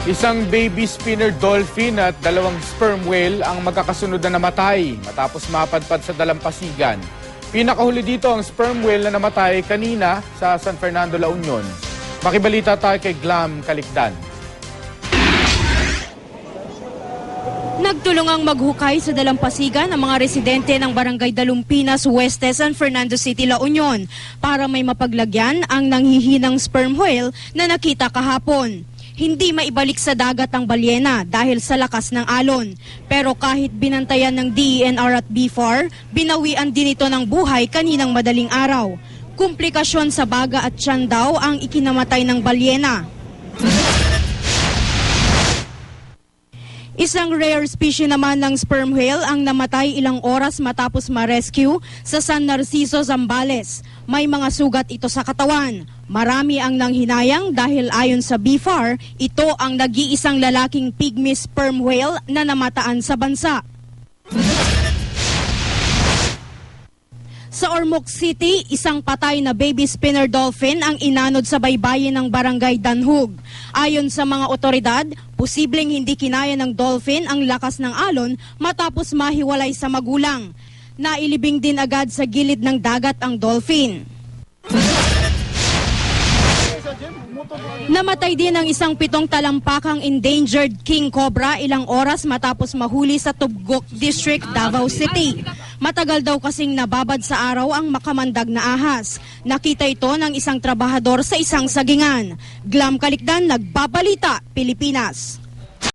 Isang baby spinner dolphin at dalawang sperm whale ang magkakasunod na namatay matapos mapadpad sa dalampasigan. Pinakahuli dito ang sperm whale na namatay kanina sa San Fernando, La Union. Makibalita tayo kay Glam Kalikdan. Nagtulungang maghukay sa dalampasigan ang mga residente ng Barangay Dalumpinas Oeste, San Fernando City, La Union para may mapaglagyan ang nanghihinang sperm whale na nakita kahapon. Hindi maibalik sa dagat ang balyena dahil sa lakas ng alon. Pero kahit binantayan ng DENR at BFAR, binawian din ito ng buhay kaninang madaling araw. Komplikasyon sa baga at tiyan daw ang ikinamatay ng balyena. Isang rare species naman ng sperm whale ang namatay ilang oras matapos ma-rescue sa San Narciso, Zambales. May mga sugat ito sa katawan. Marami ang nanghinayang dahil ayon sa BFAR, ito ang nag-iisang lalaking pygmy sperm whale na namataan sa bansa. Sa Ormoc City, isang patay na baby spinner dolphin ang inanod sa baybayin ng Barangay Danhug. Ayon sa mga otoridad, posibleng hindi kinaya ng dolphin ang lakas ng alon matapos mahiwalay sa magulang. Nailibing din agad sa gilid ng dagat ang dolphin. Namatay din ang isang 7 talampakang endangered king cobra ilang oras matapos mahuli sa Tubgok District, Davao City. Matagal daw kasing nababad sa araw ang makamandag na ahas. Nakita ito ng isang trabahador sa isang sagingan. Glam Kalikdan, Nagbabalita, Pilipinas.